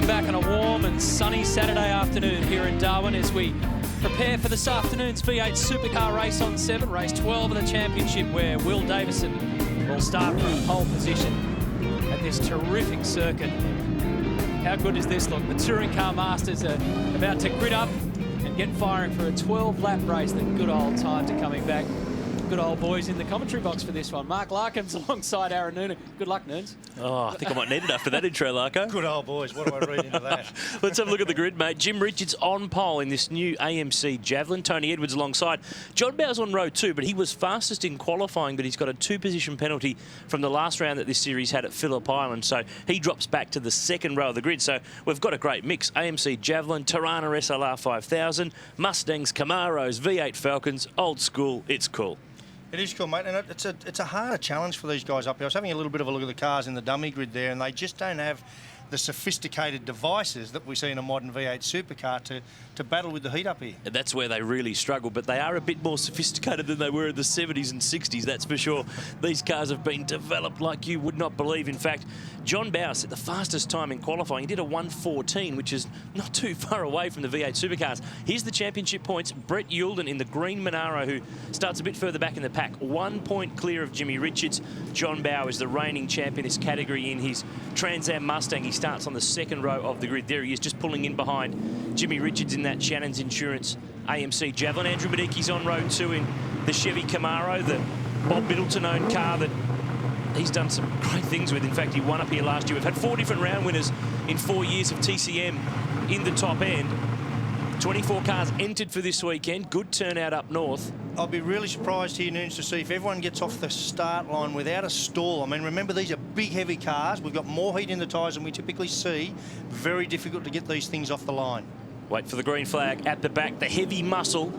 Welcome back on a warm and sunny Saturday afternoon here in Darwin as we prepare for this afternoon's V8 Supercar race on 7, race 12 of the championship, where Will Davison will start from pole position at this terrific circuit. How good is this? Look, the Touring Car Masters are about to grid up and get firing for a 12-lap race. The good old times are coming back. Good old boys in the commentary box for this one. Mark Larkins alongside Aaron Noonan. Good luck, Noons. Oh, I think I might need it after that intro, Larko. Good old boys. What do I read into that? Let's have a look at the grid, mate. Jim Richards on pole in this new AMC Javelin. Tony Edwards alongside. John Bowes on row 2, but he was fastest in qualifying, but he's got a 2-position penalty from the last round that this series had at Phillip Island, so he drops back to the second row of the grid. So we've got a great mix. AMC Javelin, Tirana SLR 5000, Mustangs, Camaros, V8 Falcons, old school. It's cool. It is cool, mate, and it's a harder challenge for these guys up here. I was having a little bit of a look at the cars in the dummy grid there, and they just don't have the sophisticated devices that we see in a modern V8 supercar to battle with the heat up here. And that's where they really struggle, but they are a bit more sophisticated than they were in the 70s and 60s, that's for sure. These cars have been developed like you would not believe. In fact, John Bowes set the fastest time in qualifying. He did a 1:14, which is not too far away from the V8 supercars. Here's the championship points. Brett Youlden in the green Monaro, who starts a bit further back in the pack, 1 point clear of Jimmy Richards. John Bowes is the reigning champion in this category in his Trans Am Mustang. He starts on the second row of the grid. There he is, just pulling in behind Jimmy Richards in that Shannon's Insurance AMC Javelin. Andrew Mediki's on row 2 in the Chevy Camaro, the Bob Middleton-owned car that he's done some great things with. In fact, he won up here last year. We've had 4 different round winners in 4 years of TCM in the top end. 24 cars entered for this weekend. Good turnout up north. I'll be really surprised here, Noons, to see if everyone gets off the start line without a stall. I mean, remember, these are big, heavy cars. We've got more heat in the tyres than we typically see. Very difficult to get these things off the line. Wait for the green flag at the back. The heavy muscle,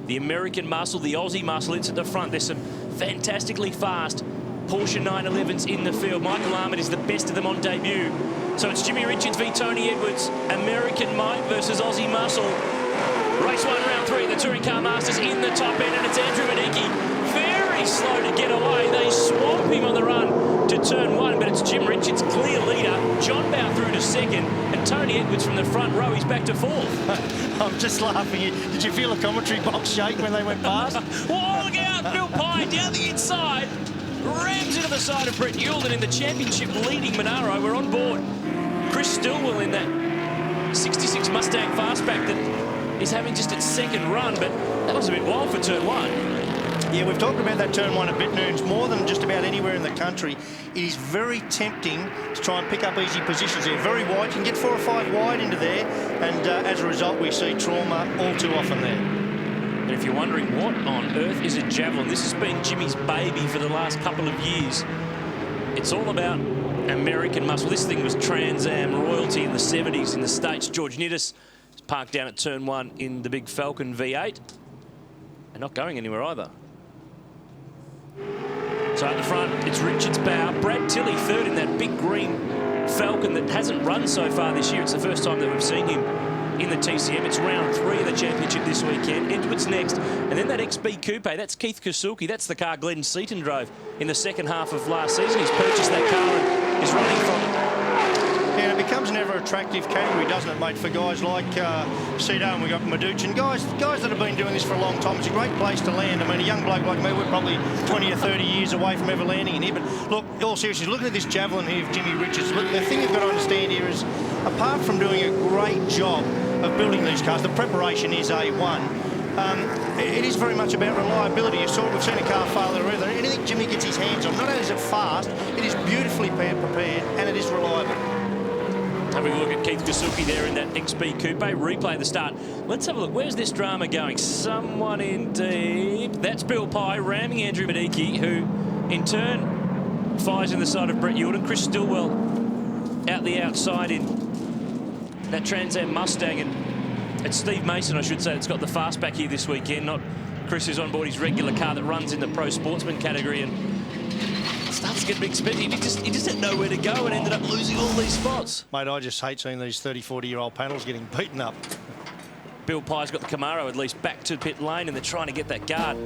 the American muscle, the Aussie muscle. It's at the front. There's some fantastically fast Porsche 911s in the field. Michael Armand is the best of them on debut. So it's Jimmy Richards v Tony Edwards. American might versus Aussie muscle. Race 1, round 3, the Touring Car Masters in the top end, and it's Andrew Mediki very slow to get away. They swamp him on the run to turn 1, but it's Jim Richards, clear leader. John Bow through to second, and Tony Edwards from the front row, he's back to 4th. I'm just laughing. Did you feel a commentary box shake when they went past? Oh, look out, Bill Pye down the inside, rams into the side of Brett Youlden in the championship leading Monaro. We're on board. Chris Stillwell in that 66 Mustang Fastback that is having just its second run, but that was a bit wild for turn 1. Yeah, we've talked about that turn 1 a bit, Noons. More than just about anywhere in the country, it is very tempting to try and pick up easy positions there. Very wide, you can get 4 or 5 wide into there, and as a result, we see trauma all too often there. And if you're wondering what on earth is a Javelin, this has been Jimmy's baby for the last couple of years. It's all about American muscle. This thing was Trans Am royalty in the 70s in the States. George Nittis parked down at turn 1 in the big Falcon V8 and not going anywhere either. So at the front, it's Richards Bow. Brad Tilley third in that big green Falcon that hasn't run so far this year. It's the first time that we've seen him in the TCM. It's round 3 of the championship this weekend. Edwards next, and then that XB Coupe. That's Keith Kasuki. That's the car Glenn Seaton drove in the second half of last season. He's purchased that car and is running from it. Yeah, it becomes an ever-attractive category, doesn't it, mate, for guys like Cedo, and we've got Maduchin. Guys that have been doing this for a long time. It's a great place to land. I mean, a young bloke like me, we're probably 20 or 30 years away from ever landing in here. But look, all seriously, looking at this Javelin here of Jimmy Richards, look, the thing you've got to understand here is, apart from doing a great job of building these cars, the preparation is A1. It is very much about reliability. We've seen a car fail there. Anything Jimmy gets his hands on, not only is it fast, it is beautifully prepared and it is reliable. Having a look at Keith Kasuki there in that XB Coupe. Replay the start. Let's have a look. Where's this drama going? Someone in deep. That's Bill Pye ramming Andrew Mediki, who in turn fires in the side of Brett Youlden. Chris Stillwell out the outside in that Trans Am Mustang, and it's Steve Mason, I should say, that's got the fastback here this weekend, not Chris, who's on board his regular car that runs in the Pro Sportsman category, and it starts to get a bit expensive. He just had nowhere to go and ended up losing all these spots. Mate, I just hate seeing these 30, 40-year-old panels getting beaten up. Bill Pye's got the Camaro at least back to pit lane, and they're trying to get that guard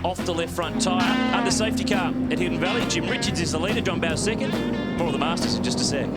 off the left front tyre. Under safety car at Hidden Valley. Jim Richards is the leader, John Bowes second. More of the Masters in just a sec.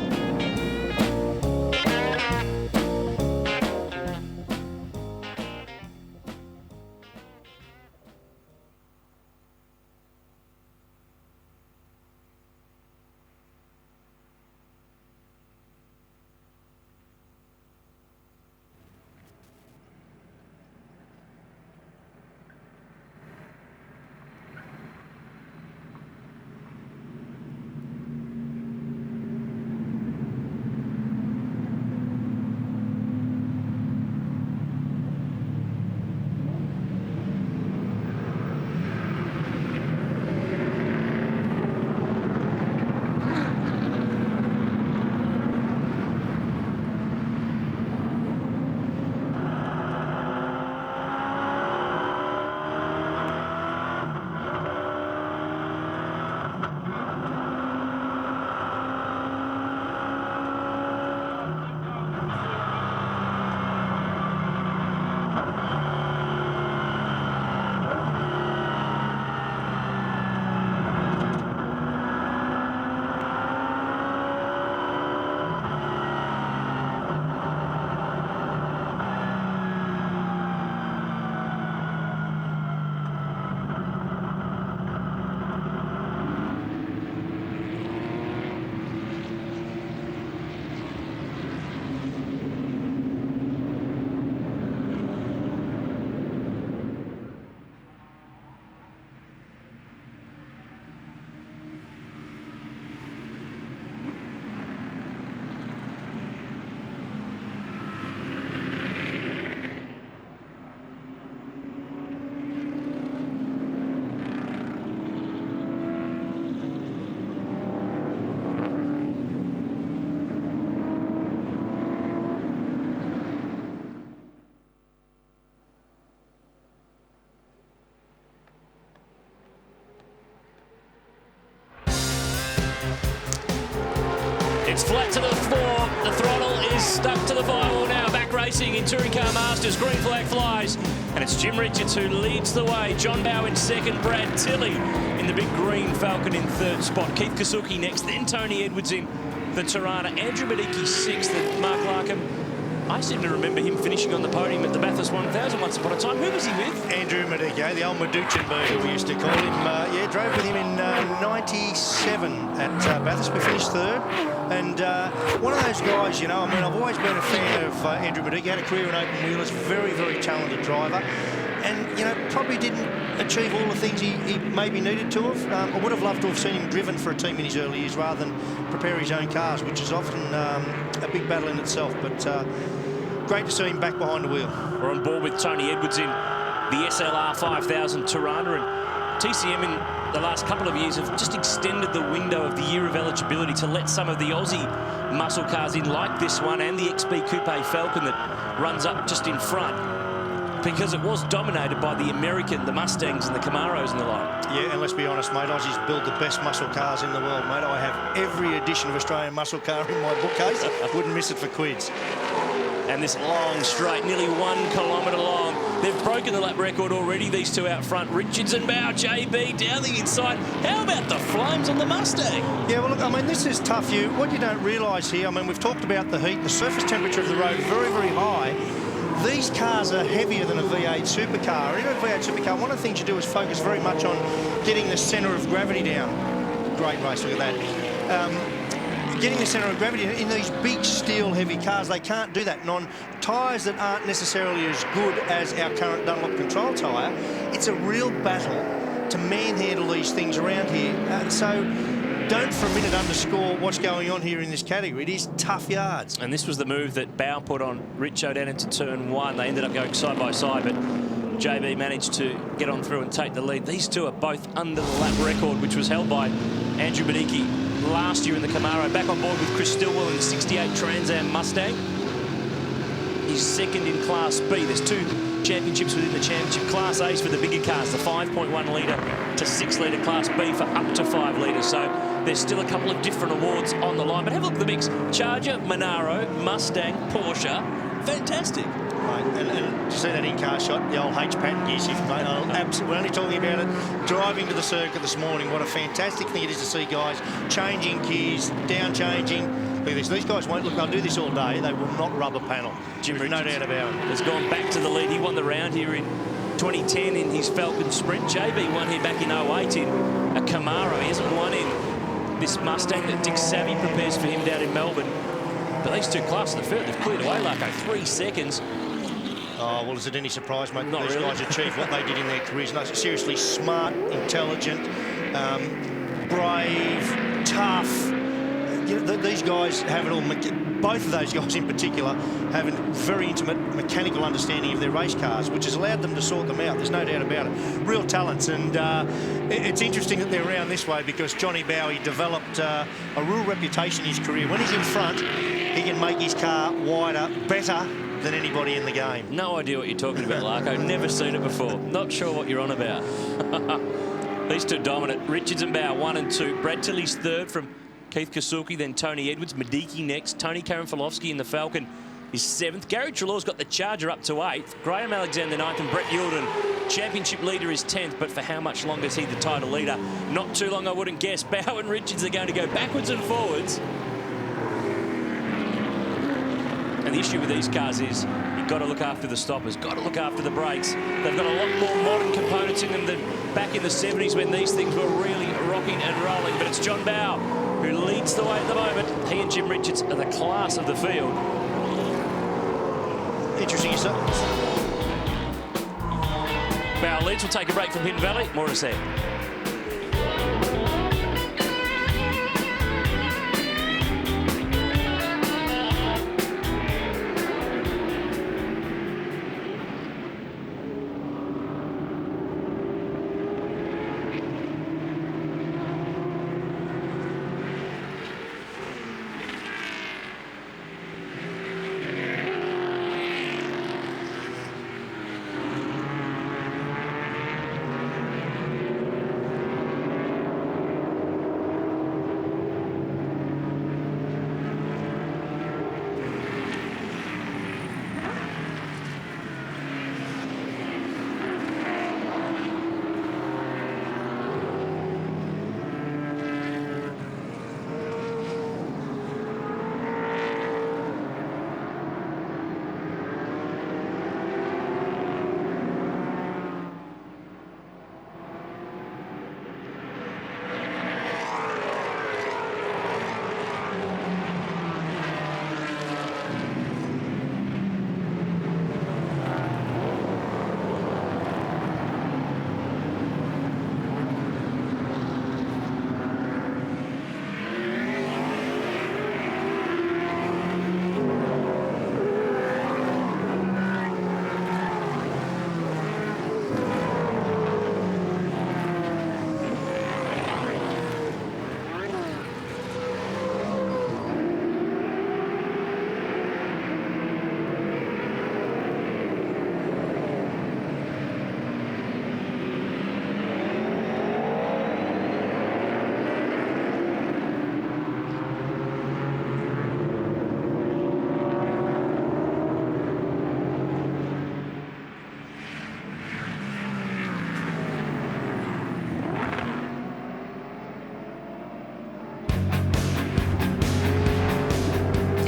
flat to the floor. The throttle is stuck to the firewall now. Back racing in Touring Car Masters. Green flag flies. And it's Jim Richards who leads the way. John Bowe in second. Brad Tilley in the big green Falcon in third spot. Keith Kasuki next. Then Tony Edwards in the Tirana. Andrew Medicki sixth. And Mark Larkham, I seem to remember him finishing on the podium at the Bathurst 1000 once upon a time. Who was he with? Andrew Medicki, the old Meduchin bird, we used to call him. Yeah, drove with him in 97 at Bathurst. We finished third. And one of those guys, you know, I mean, I've always been a fan of Andrew Medicki. Had a career in open wheelers, very, very talented driver. And, you know, probably didn't achieve all the things he maybe needed to have. I would have loved to have seen him driven for a team in his early years rather than prepare his own cars, which is often a big battle in itself. But great to see him back behind the wheel. We're on board with Tony Edwards in the SLR 5000 Tirana, and TCM in the last couple of years have just extended the window of the year of eligibility to let some of the Aussie muscle cars in, like this one and the XB Coupe Falcon that runs up just in front, because it was dominated by the American, the Mustangs and the Camaros and the like. Yeah, and let's be honest, mate, Aussies build the best muscle cars in the world, mate. I have every edition of Australian muscle car in my bookcase. Wouldn't miss it for quids. And this long straight, nearly 1 kilometre long. They've broken the lap record already, these two out front. Richards and Bowe, JB down the inside. How about the flames on the Mustang? Yeah, well, look, I mean, this is tough. What you don't realise here, I mean, we've talked about the heat, the surface temperature of the road, very, very high. These cars are heavier than a V8 supercar. And in a V8 supercar, one of the things you do is focus very much on getting the centre of gravity down. Great race, look at that. Getting the centre of gravity in these big steel heavy cars, they can't do that. And on tyres that aren't necessarily as good as our current Dunlop control tyre, it's a real battle to manhandle these things around here. So don't for a minute underscore what's going on here in this category. It is tough yards. And this was the move that Bowe put on Richo down into turn one. They ended up going side by side, but JB managed to get on through and take the lead. These two are both under the lap record, which was held by Andrew Medicki last year in the Camaro. Back on board with Chris Stillwell in the 68 Trans Am Mustang. He's second in Class B. There's two championships within the championship. Class A's for the bigger cars, the 5.1 litre to 6 litre. Class B for up to 5 litres. So there's still a couple of different awards on the line. But have a look at the mix. Charger, Monaro, Mustang, Porsche. Fantastic. Right, and to see that in-car shot, the old H-Pat gears, mate, we're only talking about it driving to the circuit this morning. What a fantastic thing it is to see guys changing gears, down changing. Look at this. These guys won't, look, they'll do this all day. They will not rub a panel. Jim Richards, no doubt about it. Has gone back to the lead. He won the round here in 2010 in his Falcon Sprint. JB won here back in 08 in a Camaro. He hasn't won in this Mustang that Dick Savvy prepares for him down in Melbourne. But these two classes, they've cleared away, Larko, 3 seconds. Oh, well, is it any surprise, mate, Not that these really. guys achieved what they did in their careers? No, seriously, smart, intelligent, brave, tough. You know, these guys have it all. Both of those guys in particular have a very intimate mechanical understanding of their race cars, which has allowed them to sort them out. There's no doubt about it. Real talents, and it's interesting that they're around this way because Johnny Bowe, he developed a real reputation in his career. When he's in front, he can make his car wider, better than anybody in the game. No idea what you're talking about, Larko. Never seen it before. Not sure what you're on about. These two dominant. Richards and Bowe, 1 and 2. Brad Tilley's third from Keith Kasuki, then Tony Edwards. Medicki next. Tony Karanfilovsky in the Falcon is 7th. Gary Trelaw's got the Charger up to 8th. Graham Alexander 9th, and Brett Youlden, championship leader, is 10th. But for how much longer is he the title leader? Not too long, I wouldn't guess. Bowe and Richards are going to go backwards and forwards. And the issue with these cars is you've got to look after the stoppers, got to look after the brakes. They've got a lot more modern components in them than back in the 70s when these things were really rocking and rolling. But it's John Bowe who leads the way at the moment. He and Jim Richards are the class of the field. Interesting yourself. Bowe leads. We'll take a break from Hidden Valley. More to say.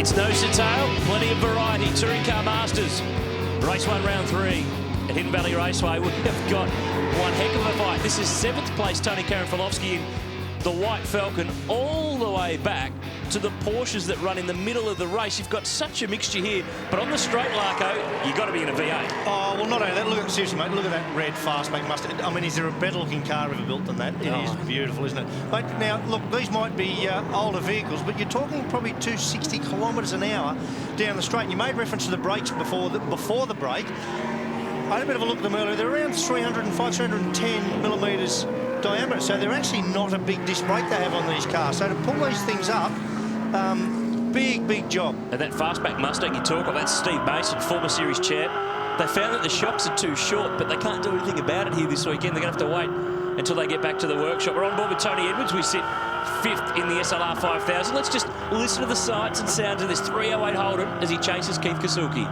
It's nose to tail, plenty of variety. Touring Car Masters, race 1, round 3 at Hidden Valley Raceway. We have got one heck of a fight. This is 7th place Tony Karanfilovski in the White Falcon, all the way back to the Porsches that run in the middle of the race. You've got such a mixture here, but on the straight, Larko, you've got to be in a V8. Oh, well, not only that, look at, seriously, mate, look at that red fastback Mustang. I mean, is there a better-looking car ever built than that? It is beautiful, isn't it? But now, look, these might be older vehicles, but you're talking probably 260 kilometres an hour down the straight. And you made reference to the brakes before the break. I had a bit of a look at them earlier. They're around 305, 310 millimetres diameter, so they're actually not a big disc brake they have on these cars. So to pull these things up, big job. And that fastback Mustang you talk of, that's Steve Mason, former series champ. They found that the shocks are too short, but they can't do anything about it here this weekend. They're going to have to wait until they get back to the workshop. We're on board with Tony Edwards. We sit 5th in the SLR 5000. Let's just listen to the sights and sounds of this 308 Holden as he chases Keith Kasuki.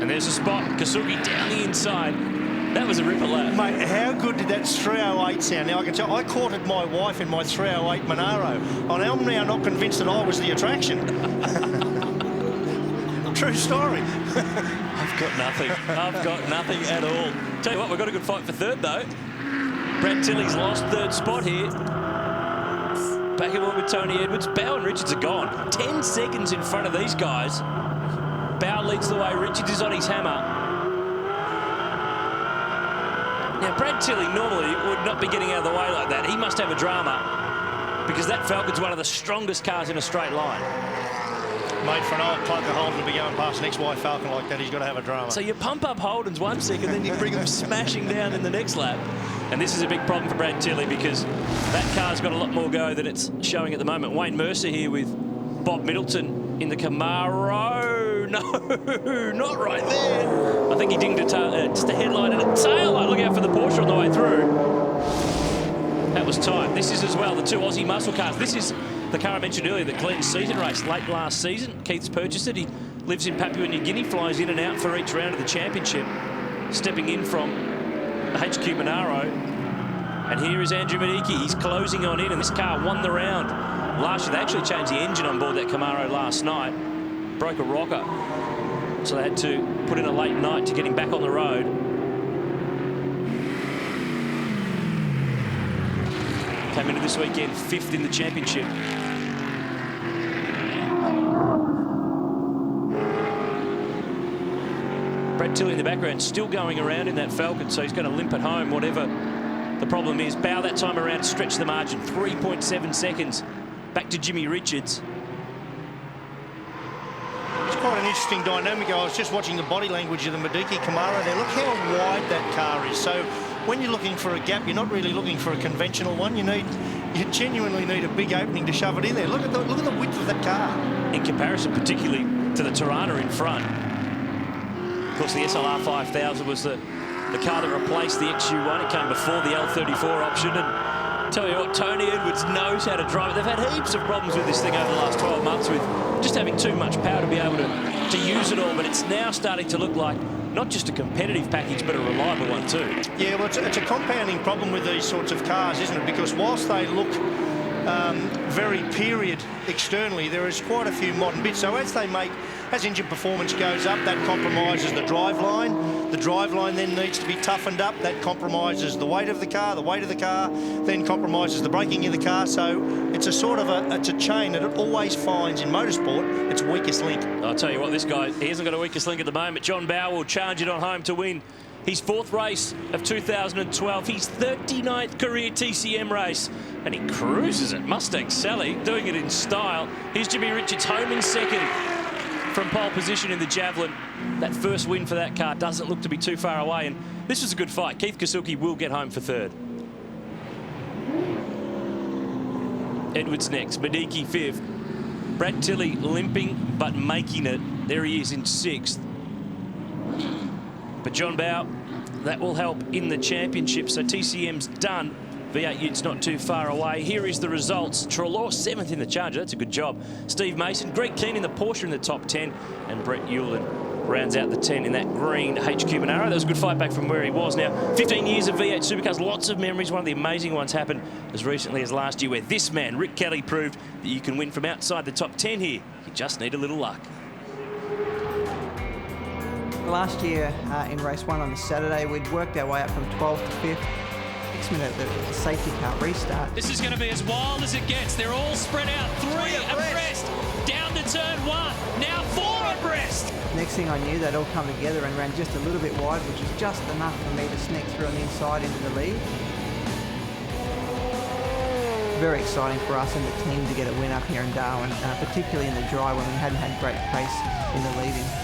And there's a spot, Kasuki down the inside. That was a ripper lap. Mate, how good did that 308 sound? Now, I can tell, I courted my wife in my 308 Monaro. I'm now not convinced that I was the attraction. True story. I've got nothing. I've got nothing at all. Tell you what, we've got a good fight for 3rd, though. Brad Tilley's lost 3rd spot here. Back aboard with Tony Edwards. Bow and Richards are gone. 10 seconds in front of these guys. Bow leads the way. Richards is on his hammer. Now, Brad Tilley normally would not be getting out of the way like that. He must have a drama because that Falcon's one of the strongest cars in a straight line. Mate, for an old clunker Holden to be going past an XY Falcon like that, he's got to have a drama. So you pump up Holdens 1 second, then you bring them smashing down in the next lap. And this is a big problem for Brad Tilley because that car's got a lot more go than it's showing at the moment. Wayne Mercer here with Bob Middleton in the Camaro. No, not right there. I think he dinged just a headlight and a tail light. Look out for the Porsche on the way through. That was tight. This is as well the 2 Aussie muscle cars. This is the car I mentioned earlier, the Glen Seaton race late last season. Keith's purchased it. He lives in Papua New Guinea, flies in and out for each round of the championship, stepping in from the HQ Monaro. And here is Andrew Medicki. He's closing on in, and this car won the round last year. They actually changed the engine on board that Camaro last night. Broke a rocker, so they had to put in a late night to get him back on the road. Came into this weekend 5th in the championship. Brad Tilley in the background still going around in that Falcon, so he's going to limp it home, whatever the problem is. Bow that time around stretched the margin, 3.7 seconds. Back to Jimmy Richards. Quite an interesting dynamic. I was just watching the body language of the Medicki Camaro there. Look how wide that car is. So when you're looking for a gap, you're not really looking for a conventional one. You genuinely need a big opening to shove it in there. Look at the width of that car. In comparison, particularly to the Tirana in front. Of course, the SLR 5000 was the car that replaced the XU1. It came before the L34 option. And tell you what, Tony Edwards knows how to drive it. They've had heaps of problems with this thing over the last 12 months with just having too much power to be able to use it all, but it's now starting to look like not just a competitive package, but a reliable one too. Yeah, well, it's a compounding problem with these sorts of cars, isn't it? Because whilst they look very period externally. There is quite a few modern bits. So as engine performance goes up, that compromises the drive line. The drive line then needs to be toughened up. That compromises the weight of the car. The weight of the car then compromises the braking of the car. So it's a sort of it's a chain that it always finds in motorsport its weakest link. I'll tell you what, this guy, he hasn't got a weakest link at the moment. John Bower will charge it on home to win his 4th race of 2012, his 39th career TCM race, and he cruises it. Mustang Sally doing it in style. Here's Jimmy Richards home in 2nd from pole position in the Javelin. That first win for that car doesn't look to be too far away, and this was a good fight. Keith Kasuki will get home for 3rd. Edwards next, Mediki 5th. Brad Tilley limping but making it. There he is in 6th. But John Bower, that will help in the championship. So TCM's done. V8 Utes not too far away. Here is the results. Treloar 7th in the Charger. That's a good job. Steve Mason, Greg Keane in the Porsche in the top 10. And Brett Youlden rounds out the 10 in that green HQ Monaro. That was a good fight back from where he was. Now, 15 years of V8 Supercars, lots of memories. One of the amazing ones happened as recently as last year, where this man, Rick Kelly, proved that you can win from outside the top 10 here. You just need a little luck. Last year in race 1 on the Saturday, we'd worked our way up from 12th to 5th. 6 minute the safety car restart. This is going to be as wild as it gets. They're all spread out. 3 abreast. Down to turn 1. Now 4 abreast. Next thing I knew, they'd all come together and ran just a little bit wide, which is just enough for me to sneak through on the inside into the lead. Very exciting for us and the team to get a win up here in Darwin, particularly in the dry when we hadn't had great pace in the lead-in.